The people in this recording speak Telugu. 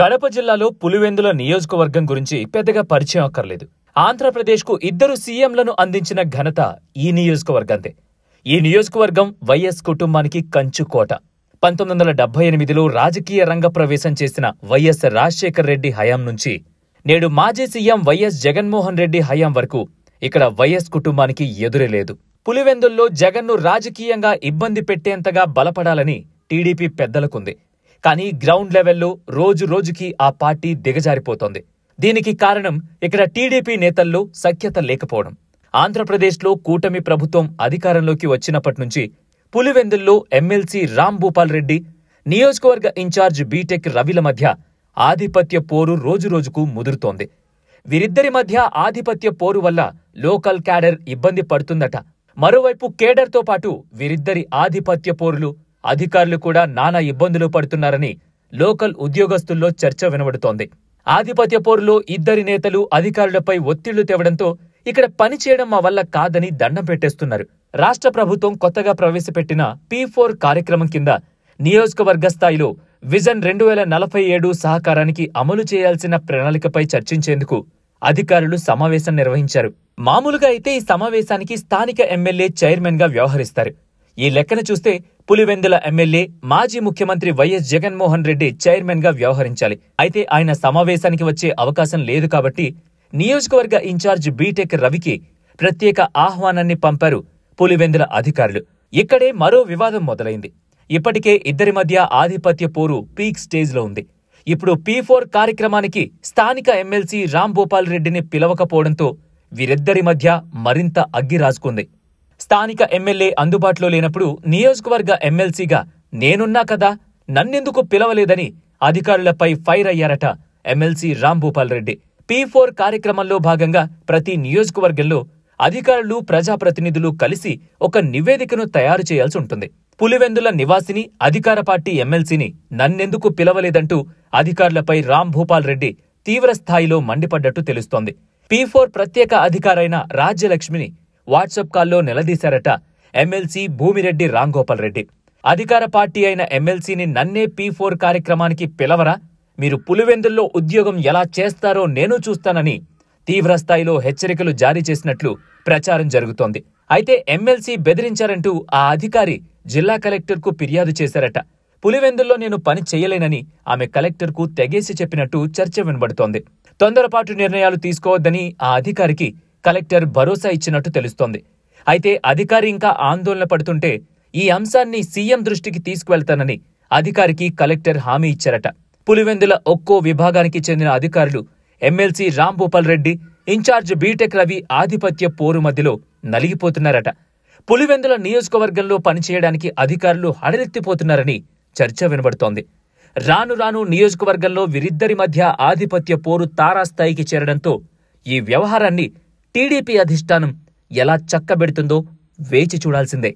కడప జిల్లాలో పులివెందుల నియోజకవర్గం గురించి పెద్దగా పరిచయం అక్కర్లేదు. ఆంధ్రప్రదేశ్కు 2 సీఎంలను అందించిన ఘనత ఈ నియోజకవర్గందే. ఈ నియోజకవర్గం వైఎస్ కుటుంబానికి కంచుకోట. 1978లో రాజకీయ రంగ ప్రవేశం చేసిన వైఎస్ రాజశేఖర్ రెడ్డి హయాం నుంచి నేడు మాజీ సీఎం వైఎస్ జగన్మోహన్ రెడ్డి హయాం వరకు ఇక్కడ వైఎస్ కుటుంబానికి ఎదురే లేదు. పులివెందుల్లో జగన్ను రాజకీయంగా ఇబ్బంది పెట్టేంతగా బలపడాలని టీడీపీ పెద్దలకుంది. కానీ గ్రౌండ్ లెవెల్లో రోజు రోజుకి ఆ పార్టీ దిగజారిపోతోంది. దీనికి కారణం ఇక్కడ టీడీపీ నేతల్లో సఖ్యత లేకపోవడం. ఆంధ్రప్రదేశ్లో కూటమి ప్రభుత్వం అధికారంలోకి వచ్చినప్పటి నుంచి పులివెందుల్లో ఎమ్మెల్సీ రాంభూపాల్ రెడ్డి, నియోజకవర్గ ఇన్ఛార్జ్ బీటెక్ రవిల మధ్య ఆధిపత్య పోరు రోజురోజుకు ముదురుతోంది. వీరిద్దరి మధ్య ఆధిపత్య పోరు వల్ల లోకల్ క్యాడర్ ఇబ్బంది పడుతుందట. మరోవైపు కేడర్తో పాటు వీరిద్దరి ఆధిపత్య పోరులు అధికారులు కూడా నానా ఇబ్బందులు పడుతున్నారని లోకల్ ఉద్యోగస్తుల్లో చర్చ వినబడుతోంది. ఆధిపత్య పోరులో ఇద్దరి నేతలు అధికారులపై ఒత్తిళ్లు తేవడంతో ఇక్కడ పనిచేయడం మా వల్ల కాదని దండం పెట్టేస్తున్నారు. రాష్ట్ర ప్రభుత్వం కొత్తగా ప్రవేశపెట్టిన P4 కార్యక్రమం కింద నియోజకవర్గ స్థాయిలో విజన్ 2047 సహకారానికి అమలు చేయాల్సిన ప్రణాళికపై చర్చించేందుకు అధికారులు సమావేశం నిర్వహించారు. మామూలుగా అయితే ఈ సమావేశానికి స్థానిక ఎమ్మెల్యే చైర్మన్ గా వ్యవహరిస్తారు. ఈ లెక్కన చూస్తే పులివెందుల ఎమ్మెల్యే మాజీ ముఖ్యమంత్రి వైఎస్ జగన్మోహన్ రెడ్డి చైర్మన్ గా వ్యవహరించాలి. అయితే ఆయన సమావేశానికి వచ్చే అవకాశం లేదు కాబట్టి నియోజకవర్గ ఇన్ఛార్జ్ బీటెక్ రవికి ప్రత్యేక ఆహ్వానాన్ని పంపారు పులివెందుల అధికారులు. ఇక్కడే మరో వివాదం మొదలైంది. ఇప్పటికే ఇద్దరి మధ్య ఆధిపత్య పోరు పీక్ స్టేజ్ లో ఉంది. ఇప్పుడు P4 కార్యక్రమానికి స్థానిక ఎమ్మెల్సీ రాంభూపాల్ రెడ్డిని పిలవకపోవడంతో వీరిద్దరి మధ్య మరింత అగ్గి రాజుకుంది. స్థానిక ఎమ్మెల్యే అందుబాటులో లేనప్పుడు నియోజకవర్గ ఎమ్మెల్సీగా నేనున్నా కదా, నన్నెందుకు పిలవలేదని అధికారులపై ఫైర్ అయ్యారట ఎమ్మెల్సీ రాంభూపాల్ రెడ్డి. P4 కార్యక్రమంలో భాగంగా ప్రతి నియోజకవర్గంలో అధికారులు, ప్రజాప్రతినిధులు కలిసి ఒక నివేదికను తయారు చేయాల్సి ఉంటుంది. పులివెందుల నివాసిని అధికార పార్టీ ఎమ్మెల్సీని నన్నెందుకు పిలవలేదంటూ అధికారులపై రాంభూపాల్ రెడ్డి తీవ్రస్థాయిలో మండిపడ్డట్టు తెలుస్తోంది. P4 ప్రత్యేక అధికారైన రాజ్యలక్ష్మిని వాట్సాప్ కాల్లో నిలదీశారట ఎమ్మెల్సీ భూమిరెడ్డి రాంగోపాల్ రెడ్డి. అధికార పార్టీ అయిన ఎమ్మెల్సీని నన్నే P4 కార్యక్రమానికి పిలవరా, మీరు పులివెందుల్లో ఉద్యోగం ఎలా చేస్తారో నేను చూస్తానని తీవ్రస్థాయిలో హెచ్చరికలు జారీ చేసినట్లు ప్రచారం జరుగుతోంది. అయితే ఎమ్మెల్సీ బెదిరించారంటూ ఆ అధికారి జిల్లా కలెక్టర్కు ఫిర్యాదు చేశారట. పులివెందుల్లో నేను పని చేయలేనని ఆమె కలెక్టర్కు తెగేసి చెప్పినట్టు చర్చ వినబడుతోంది. తొందరపాటు నిర్ణయాలు తీసుకోవద్దని ఆ అధికారికి కలెక్టర్ భరోసా ఇచ్చినట్టు తెలుస్తోంది. అయితే అధికారి ఇంకా ఆందోళన పడుతుంటే ఈ అంశాన్ని సీఎం దృష్టికి తీసుకువెళ్తానని అధికారికి కలెక్టర్ హామీ ఇచ్చారట. పులివెందుల ఒక్కో విభాగానికి చెందిన అధికారులు MLC Rambhupal Reddy, incharge BTech Ravi ఆధిపత్య పోరు మధ్యలో నలిగిపోతున్నారట. పులివెందుల నియోజకవర్గంలో పనిచేయడానికి అధికారులు హడలెత్తిపోతున్నారని చర్చ వినబడుతోంది. రాను రాను నియోజకవర్గంలో వీరిద్దరి మధ్య ఆధిపత్య పోరు తారాస్థాయికి చేరడంతో ఈ వ్యవహారాన్ని టీడీపీ అధిష్టానం ఎలా చక్కబెడుతుందో వేచి చూడాల్సిందే.